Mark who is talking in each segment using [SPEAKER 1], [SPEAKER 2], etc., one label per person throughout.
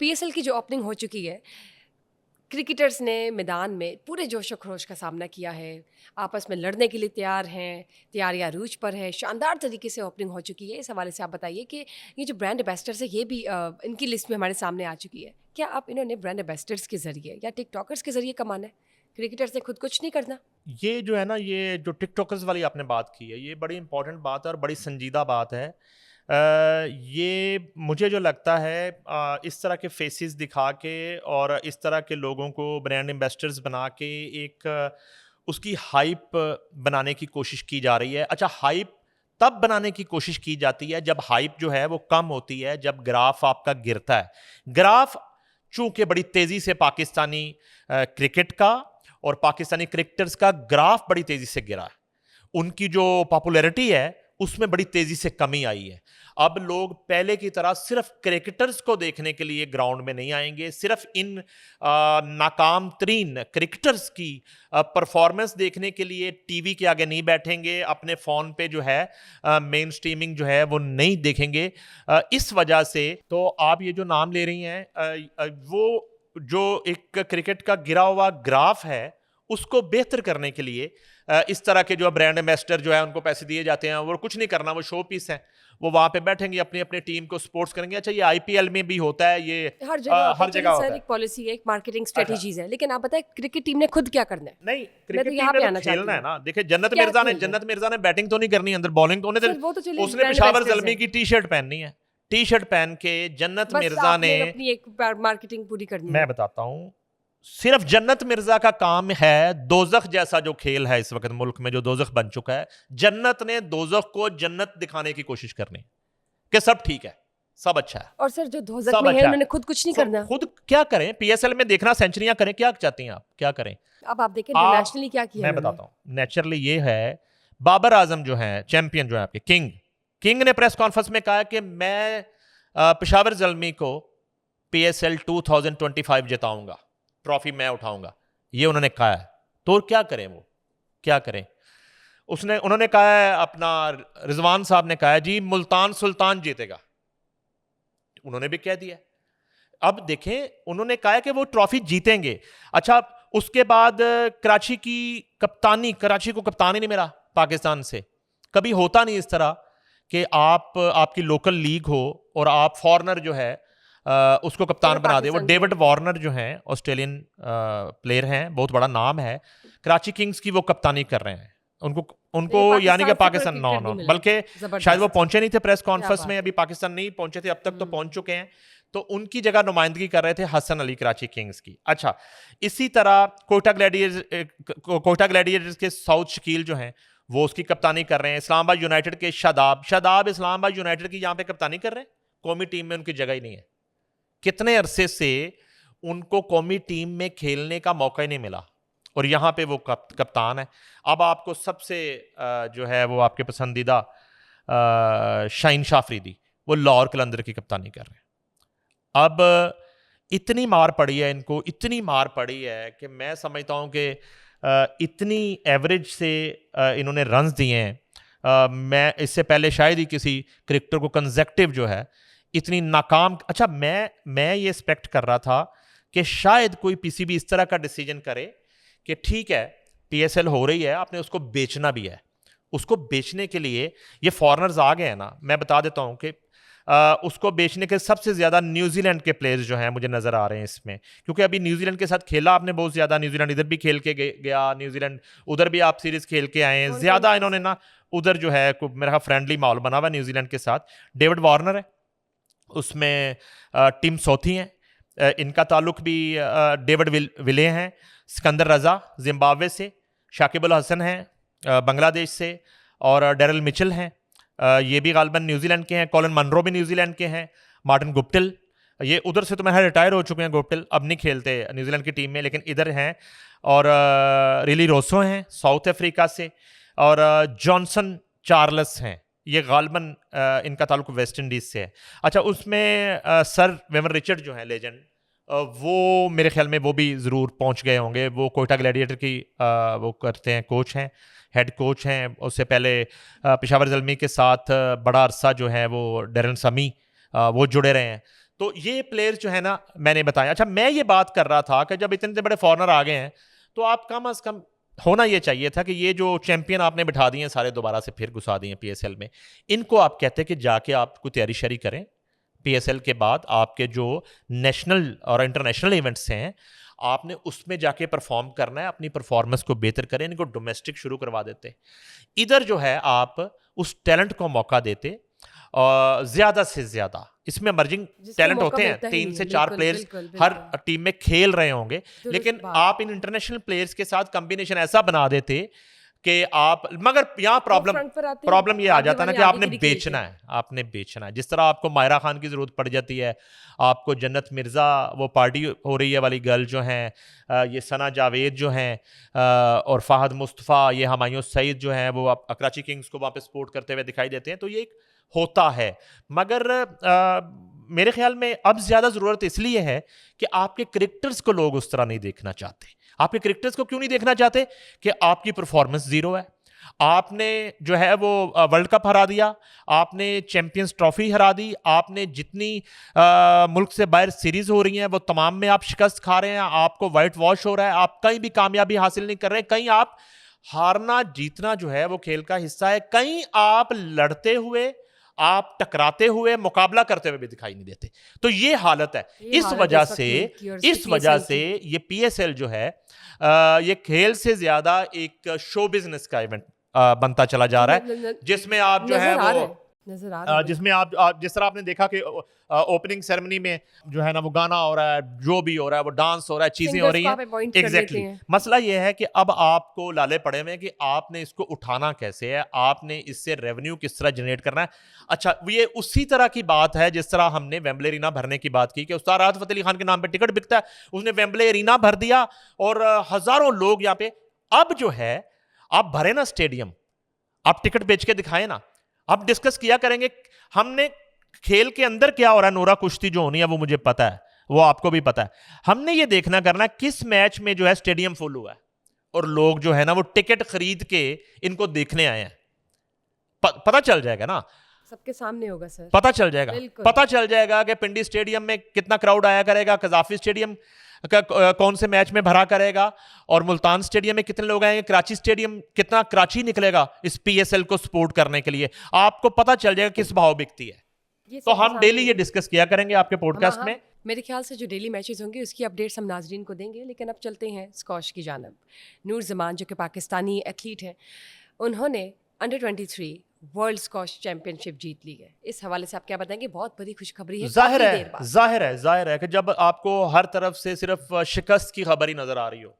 [SPEAKER 1] PSL की जो opening हो चुकी है, क्रिकेटर्स ने मैदान में पूरे जोश और खरोश का सामना किया है, आपस में लड़ने के लिए तैयार हैं, तैयारियां अरूज पर है, शानदार तरीके से ओपनिंग हो चुकी है। इस हवाले से आप बताइए कि ये जो ब्रांड एम्बेसडर्स है ये भी इनकी लिस्ट में हमारे सामने आ चुकी है। क्या आप इन्होंने ब्रांड एम्बेसडर्स के ज़रिए या टिकटॉकर्स के ज़रिए कमाना है? क्रिकेटर्स ने खुद कुछ नहीं करना।
[SPEAKER 2] ये जो है ना, ये जो टिकटॉकर्स वाली आपने बात की है, ये बड़ी इंपॉर्टेंट बात है और बड़ी संजीदा बात है। ये मुझे जो लगता है, इस तरह के फेसेस दिखा के और इस तरह के लोगों को ब्रांड एम्बेसडर्स बना के एक उसकी हाइप बनाने की कोशिश की जा रही है। अच्छा, हाइप तब बनाने की कोशिश की जाती है जब हाइप जो है वो कम होती है, जब ग्राफ आपका गिरता है। ग्राफ चूंकि बड़ी तेजी से पाकिस्तानी क्रिकेट का और पाकिस्तानी क्रिकेटर्स का ग्राफ बड़ी तेजी से गिरा है, उनकी जो पॉपुलैरिटी है उसमें बड़ी तेजी से कमी आई है। अब लोग पहले की तरह सिर्फ क्रिकेटर्स को देखने के लिए ग्राउंड में नहीं आएंगे, सिर्फ इन नाकाम तरीन क्रिकेटर्स की परफॉर्मेंस देखने के लिए टीवी के आगे नहीं बैठेंगे, अपने फ़ोन पे जो है मेन स्ट्रीमिंग जो है वो नहीं देखेंगे। इस वजह से तो आप ये जो नाम ले रही हैं, वो जो एक क्रिकेट का गिरा हुआ ग्राफ है उसको बेहतर करने के लिए इस तरह के जो ब्रांड एम्बेसडर जो है उनको पैसे दिए जाते हैं। वो कुछ नहीं करना, वो शो पीस है, वो वहां पे बैठेंगे, अपनी अपनी टीम को सपोर्ट्स करेंगे। अच्छा, ये आईपीएल में भी होता है, ये
[SPEAKER 1] हर जगह होता
[SPEAKER 2] हर
[SPEAKER 1] है,
[SPEAKER 2] जगह
[SPEAKER 1] चलिए
[SPEAKER 2] होता
[SPEAKER 1] सर,
[SPEAKER 2] है।
[SPEAKER 1] एक पॉलिसी है, एक मार्केटिंग
[SPEAKER 2] अच्छा,
[SPEAKER 1] स्ट्रेटजीज है, लेकिन आप बताएं क्रिकेट टीम ने खुद क्या करना है?
[SPEAKER 2] नहीं,
[SPEAKER 1] मैं तो
[SPEAKER 2] क्रिकेट
[SPEAKER 1] यहाँ
[SPEAKER 2] टीम ने
[SPEAKER 1] पे
[SPEAKER 2] तो
[SPEAKER 1] आना चाहती
[SPEAKER 2] खेलना है
[SPEAKER 1] हूँ।
[SPEAKER 2] ना। देखिए, जन्नत
[SPEAKER 1] क्या
[SPEAKER 2] मिर्जा ने
[SPEAKER 1] खेलना है?
[SPEAKER 2] जन्नत मिर्जा ने बैटिंग तो नहीं करनी, अंदर बॉलिंग तो
[SPEAKER 1] सर वो तो चलिए
[SPEAKER 2] उसने
[SPEAKER 1] ब्रांड
[SPEAKER 2] पेशावर
[SPEAKER 1] एम्बेसडर्स
[SPEAKER 2] जलमी
[SPEAKER 1] हैं,
[SPEAKER 2] की टी शर्ट पहननी है। टी शर्ट पहन के जन्नत
[SPEAKER 1] बस
[SPEAKER 2] मिर्जा ने,
[SPEAKER 1] आपने अपनी एक मार्केटिंग पूरी करनी
[SPEAKER 2] मैं
[SPEAKER 1] है।
[SPEAKER 2] बताता हूं, सिर्फ जन्नत मिर्जा का काम है दोजख जैसा जो खेल है इस वक्त मुल्क में, जो दोजख बन चुका है, जन्नत ने दोजख को जन्नत दिखाने की कोशिश करनी कि सब ठीक है, सब अच्छा है,
[SPEAKER 1] और सर जो धोजक
[SPEAKER 2] सब
[SPEAKER 1] में है
[SPEAKER 2] अच्छा
[SPEAKER 1] उन्होंने
[SPEAKER 2] है।
[SPEAKER 1] खुद कुछ नहीं
[SPEAKER 2] सो
[SPEAKER 1] करना।
[SPEAKER 2] खुद क्या करें? पीएसएल में देखना, सेंचुरियां करें, क्या चाहती हैं आप? क्या करें
[SPEAKER 1] अब आप देखें
[SPEAKER 2] आप?
[SPEAKER 1] इंटरनेशनली क्या किया
[SPEAKER 2] मैं
[SPEAKER 1] इन्होंने।
[SPEAKER 2] बताता हूं, नेचुरली ये है, बाबर आजम जो है चैंपियन, जो है आपके किंग, किंग ने प्रेस कॉन्फ्रेंस में कहा कि मैं पेशावर जलमी को पीएसएल 2025 जिताऊंगा, ट्रॉफी मैं उठाऊंगा, ये उन्होंने कहा है। तो क्या करें, वो क्या करें? उन्होंने कहा है, अपना रिजवान साहब ने कहा है जी मुल्तान सुल्तान जीतेगा, उन्होंने भी कह दिया। अब देखें, उन्होंने कहा है कि वो ट्रॉफी जीतेंगे। अच्छा, उसके बाद कराची की कप्तानी, कराची को कप्तानी नहीं मिला पाकिस्तान से। कभी होता नहीं इस तरह कि आपकी लोकल लीग हो और आप फॉरनर जो है उसको कप्तान बना दे। वो डेविड वार्नर जो हैं, ऑस्ट्रेलियन प्लेयर हैं, बहुत बड़ा नाम है, कराची किंग्स की वो कप्तानी कर रहे हैं। उनको उनको यानी कि पाकिस्तान, नो, बल्कि शायद वो पहुंचे नहीं थे प्रेस कॉन्फ्रेंस में, अभी पाकिस्तान नहीं पहुंचे थे, अब तक तो पहुंच चुके हैं। तो उनकी जगह नुमाइंदगी कर रहे थे हसन अली कराची किंग्स की। अच्छा, इसी तरह कोयटा ग्लैडिएटर्स के साउथ शकील जो हैं वो उसकी कप्तानी कर रहे हैं। इस्लामाबाद यूनाइटेड के शादाब इस्लामाबाद यूनाइटेड की यहाँ पे कप्तानी कर रहे हैं। कौमी टीम में उनकी जगह ही नहीं है। कितने अरसे से उनको कौमी टीम में खेलने का मौका ही नहीं मिला और यहाँ पे वो कप्तान है। अब आपको सबसे जो है वो आपके पसंदीदा शाहीन शाह अफरीदी, वो लाहौर कलंदर की कप्तानी कर रहे हैं। अब इतनी मार पड़ी है इनको, इतनी मार पड़ी है कि मैं समझता हूँ कि इतनी एवरेज से इन्होंने रन्स दिए हैं। मैं इससे पहले शायद ही किसी क्रिकेटर को कंसेक्टिव जो है इतनी नाकाम। अच्छा, मैं ये एक्सपेक्ट कर रहा था कि शायद कोई पीसीबी इस तरह का डिसीजन करे कि ठीक है, पीएसएल हो रही है, आपने उसको बेचना भी है। उसको बेचने के लिए ये फॉरेनर्स आ गए हैं ना। मैं बता देता हूँ कि उसको बेचने के सबसे ज़्यादा न्यूजीलैंड के प्लेयर्स जो हैं मुझे नज़र आ रहे हैं इसमें, क्योंकि अभी न्यूजीलैंड के साथ खेला आपने बहुत ज़्यादा। न्यूजीलैंड इधर भी खेल के गया, न्यूजीलैंड उधर भी आप सीरीज़ खेल के आए हैं ज़्यादा। इन्होंने ना उधर जो है मेरा फ्रेंडली माहौल बना हुआ न्यूजीलैंड के साथ। डेविड वार्नर है उसमें, टिम सौथी हैं, इनका ताल्लुक भी डेविड विले हैं, सिकंदर रजा जिम्बाब्वे से, शाकिब अल हसन हैं बांग्लादेश से, और डेरल मिचेल हैं, ये भी गालबन न्यूजीलैंड के हैं। कॉलिन मनरो भी न्यूजीलैंड के हैं। मार्टिन गुप्टिल, ये उधर से तो मैं रिटायर हो चुके हैं गुप्टिल, अब नहीं खेलते न्यूजीलैंड की टीम में, लेकिन इधर हैं। और रिली रोसो हैं साउथ अफ्रीका से, और जॉनसन चार्ल्स हैं, ये गालबन इनका ताल्लुक वेस्ट इंडीज से है। अच्छा, उसमें सर वेवन रिचर्ड जो हैं लेजेंड, वो मेरे ख्याल में वो भी ज़रूर पहुंच गए होंगे। वो कोयटा ग्लैडिएटर की वो करते हैं, कोच हैं, हेड कोच हैं। उससे पहले पेशावर ज़ल्मी के साथ बड़ा अरसा जो है वो डेरन समी वो जुड़े रहे हैं। तो ये प्लेयर्स जो है ना मैंने बताया। अच्छा, मैं ये बात कर रहा था कि जब इतने बड़े फॉरनर आ गए हैं तो आप कम अज कम होना ये चाहिए था कि ये जो चैंपियन आपने बिठा दिए हैं सारे दोबारा से फिर घुसा दिए पीएसएल में, इनको आप कहते कि जाके आप कोई तैयारी शरी करें पीएसएल के बाद आपके जो नेशनल और इंटरनेशनल इवेंट्स हैं आपने उसमें जाके परफॉर्म करना है, अपनी परफॉर्मेंस को बेहतर करें, इनको डोमेस्टिक शुरू करवा देते। इधर जो है आप उस टैलेंट को मौका देते और ज्यादा से ज्यादा इसमें इमर्जिंग
[SPEAKER 1] जिसको
[SPEAKER 2] टैलेंट
[SPEAKER 1] मौका
[SPEAKER 2] होते हैं,
[SPEAKER 1] मिलता ही
[SPEAKER 2] 3
[SPEAKER 1] नहीं
[SPEAKER 2] से
[SPEAKER 1] है।
[SPEAKER 2] 4
[SPEAKER 1] बिल्कुल,
[SPEAKER 2] प्लेयर्स
[SPEAKER 1] बिल्कुल,
[SPEAKER 2] हर
[SPEAKER 1] बिल्कुल।
[SPEAKER 2] टीम में खेल रहे होंगे,
[SPEAKER 1] दुरुस्त
[SPEAKER 2] लेकिन
[SPEAKER 1] बात।
[SPEAKER 2] आप इन इंटरनेशनल प्लेयर्स के साथ कॉम्बिनेशन ऐसा बना देते कि आप, मगर यहाँ
[SPEAKER 1] वो
[SPEAKER 2] प्रॉब्लम
[SPEAKER 1] फ्रंट पर आते हैं,
[SPEAKER 2] प्रॉब्लम ये आ
[SPEAKER 1] आगे
[SPEAKER 2] जाता है ना
[SPEAKER 1] वाले
[SPEAKER 2] कि
[SPEAKER 1] आगे
[SPEAKER 2] आपने
[SPEAKER 1] की भी खेलते
[SPEAKER 2] बेचना
[SPEAKER 1] हैं।
[SPEAKER 2] है, आपने बेचना है। जिस तरह आपको मायरा खान की जरूरत पड़ जाती है, आपको जन्नत मिर्जा वो पार्टी हो रही है वाली गर्ल जो हैं, ये सना जावेद जो हैं, और फाहद मुस्तफ़ा, ये हुमायूं सईद जो हैं, वो कराची किंग्स को वहाँ पे सपोर्ट करते हुए दिखाई देते हैं। तो ये एक होता है, मगर मेरे ख्याल में अब ज्यादा जरूरत इसलिए है कि आपके क्रिकेटर्स को लोग उस तरह नहीं देखना चाहते। आपके क्रिकेटर्स को क्यों नहीं देखना चाहते? कि आपकी परफॉर्मेंस जीरो है, आपने जो है वो वर्ल्ड कप हरा दिया, आपने चैंपियंस ट्रॉफी हरा दी, आपने जितनी मुल्क से बाहर सीरीज हो रही हैं वो तमाम में आप शिकस्त खा रहे हैं, आपको वाइट वॉश हो रहा है, आप कहीं भी कामयाबी हासिल नहीं कर रहे, कहीं आप हारना जीतना जो है वो खेल का हिस्सा है, कहीं आप लड़ते हुए, आप टकराते हुए, मुकाबला करते हुए भी दिखाई नहीं देते। तो ये हालत है।
[SPEAKER 1] ये
[SPEAKER 2] इस
[SPEAKER 1] हालत
[SPEAKER 2] वजह
[SPEAKER 1] इस वक्त
[SPEAKER 2] से
[SPEAKER 1] मुल्क की और
[SPEAKER 2] इस वजह
[SPEAKER 1] PSL
[SPEAKER 2] से
[SPEAKER 1] की।
[SPEAKER 2] ये पीएसएल जो है ये खेल से ज्यादा एक शो बिजनेस का इवेंट बनता चला जा रहा है, जिसमें आप जो है
[SPEAKER 1] नजर आ रहा
[SPEAKER 2] वो
[SPEAKER 1] है, नजर आ रहा है।
[SPEAKER 2] जिसमें आप जिस तरह आपने देखा कि ओपनिंग सेरेमनी में जो है ना वो गाना हो रहा है, जो भी हो रहा है, वो डांस हो रहा है, चीजें हो
[SPEAKER 1] सिंगर्स
[SPEAKER 2] रही
[SPEAKER 1] को
[SPEAKER 2] हैं।
[SPEAKER 1] आप अपॉइंट कर देते
[SPEAKER 2] एग्जैक्टली
[SPEAKER 1] हैं।
[SPEAKER 2] मसला ये है कि अब आपको लाले पड़े हुए हैं कि आपने इसको उठाना कैसे है, आपने इससे रेवेन्यू किस तरह जनरेट करना है। अच्छा, ये उसी तरह की बात है जिस तरह हमने वेम्बले एरीना भरने की बात की कि उस्ताद राहत फतेह अली खान के नाम पे टिकट बिकता है, उसने वेम्बले एरीना भर दिया और हजारों लोग यहाँ पे। अब जो है आप भरे ना स्टेडियम, आप टिकट बेच के दिखाए ना, आप डिस्कस किया करेंगे। हमने खेल के अंदर क्या हो रहा है, नोरा कुश्ती जो होनी है वो मुझे पता है, वो आपको भी पता है। हमने ये देखना करना किस मैच में जो है स्टेडियम फुल हुआ है और लोग जो है ना वो टिकट खरीद के इनको देखने आए हैं। पता चल जाएगा ना,
[SPEAKER 1] सबके सामने होगा सर।
[SPEAKER 2] पता चल जाएगा,
[SPEAKER 1] बिल्कुल।
[SPEAKER 2] पता चल जाएगा कि पिंडी स्टेडियम में कितना क्राउड आया करेगा, कजाफी स्टेडियम का कौन से मैच में भरा करेगा, और मुल्तान स्टेडियम में कितने लोग आएंगे, कराची स्टेडियम कितना कराची निकलेगा इस पीएसएल को सपोर्ट करने के लिए। आपको पता चल जाएगा किस भाव बिकती है।
[SPEAKER 1] ये
[SPEAKER 2] तो
[SPEAKER 1] सबके
[SPEAKER 2] हम डेली
[SPEAKER 1] सामने
[SPEAKER 2] ये डिस्कस किया करेंगे आपके पॉडकास्ट में।
[SPEAKER 1] मेरे ख्याल से जो डेली मैचेस होंगे उसकी अपडेट्स हम नाजरीन को देंगे। लेकिन अब चलते हैं स्कॉश की जानब। नूर जमान जो कि पाकिस्तानी एथलीट हैं, उन्होंने अंडर 23 वर्ल्ड स्कॉश चैंपियनशिप जीत ली है। इस हवाले से आप क्या बताएंगे? बहुत बड़ी खुशखबरी है।
[SPEAKER 2] जाहिर
[SPEAKER 1] काफी देर
[SPEAKER 2] है,
[SPEAKER 1] बाद।
[SPEAKER 2] जाहिर है कि जब आपको हर तरफ से सिर्फ शिकस्त की खबर ही नजर आ रही हो,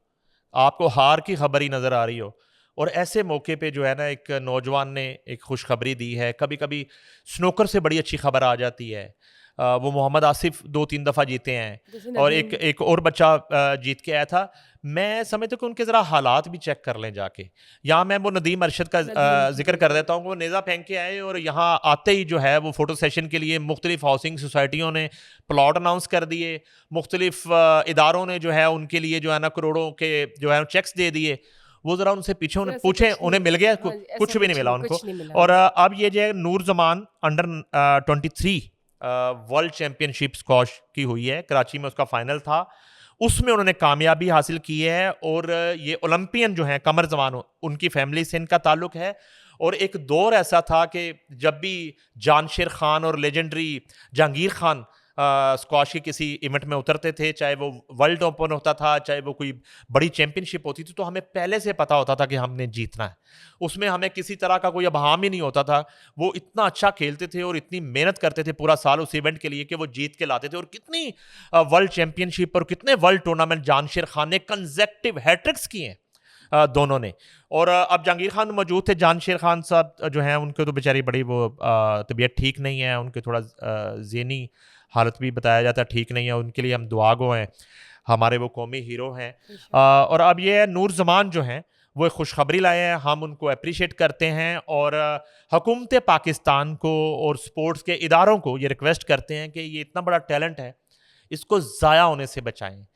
[SPEAKER 2] आपको हार की खबर ही नजर आ रही हो, और ऐसे मौके पे जो है ना एक नौजवान ने एक खुशखबरी दी है। कभी कभी स्नूकर से बड़ी अच्छी खबर आ जाती है। वो मोहम्मद आसिफ 2-3 दफ़ा जीते हैं
[SPEAKER 1] जैसे
[SPEAKER 2] और
[SPEAKER 1] नदीम।
[SPEAKER 2] एक और बच्चा जीत के आया था। मैं समझता हूँ कि उनके ज़रा हालात भी चेक कर लें जाके। यहाँ मैं वो नदीम अरशद का
[SPEAKER 1] नदीम,
[SPEAKER 2] जिक्र कर देता हूँ। वो नेज़ा फेंक के आए और यहाँ आते ही जो है वो फ़ोटो सेशन के लिए मुख्तलिफ हाउसिंग सोसाइटियों ने प्लॉट अनाउंस कर दिए, मुख्तलिफ इदारों ने जो है उनके लिए जो है ना करोड़ों के जो है चेक्स दे दिए। वो ज़रा उनसे पीछे उन्हें
[SPEAKER 1] ऐसा
[SPEAKER 2] पूछें,
[SPEAKER 1] कुछ
[SPEAKER 2] उन्हें
[SPEAKER 1] नहीं-
[SPEAKER 2] मिल गया?
[SPEAKER 1] हाँ, ऐसा
[SPEAKER 2] कुछ भी नहीं मिला उनको।
[SPEAKER 1] कुछ नहीं मिला।
[SPEAKER 2] और अब ये जो है Noor Zaman under 23 world championship squash की हुई है, कराची में उसका फाइनल था, उसमें उन्होंने कामयाबी हासिल की है। और ये ओलंपियन जो हैं कमर जमान, उनकी फैमिली से इनका ताल्लुक है। और एक दौर ऐसा था कि जब भी जानशेर खान और लेजेंडरी जहांगीर खान स्क्वाश के किसी इवेंट में उतरते थे, चाहे वो वर्ल्ड ओपन होता था, चाहे वो कोई बड़ी चैंपियनशिप होती थी, तो हमें पहले से पता होता था कि हमने जीतना है। उसमें हमें किसी तरह का कोई अबहाम ही नहीं होता था। वो इतना अच्छा खेलते थे और इतनी मेहनत करते थे पूरा साल उस इवेंट के लिए कि वो जीत के लाते थे। और कितनी वर्ल्ड चैंपियनशिप और कितने वर्ल्ड टूर्नामेंट जानशेर खान ने कंसेक्टिव हैट्रिक्स किए हैं दोनों ने। और अब जहांगीर खान मौजूद थे। जानशेर खान साहब जो हैं उनको तो बेचारी बड़ी वो तबीयत ठीक नहीं है, उनके थोड़ा ज़हनी हालत भी बताया जाता है ठीक नहीं है। उनके लिए हम दुआ गो हैं, हमारे वो कौमी हीरो हैं। और अब ये नूर जमान जो हैं वो एक खुशखबरी लाए हैं, हम उनको अप्रिशिएट करते हैं। और हुकूमत पाकिस्तान को और स्पोर्ट्स के इदारों को ये रिक्वेस्ट करते हैं कि ये इतना बड़ा टैलेंट है, इसको ज़ाया होने से बचाएं।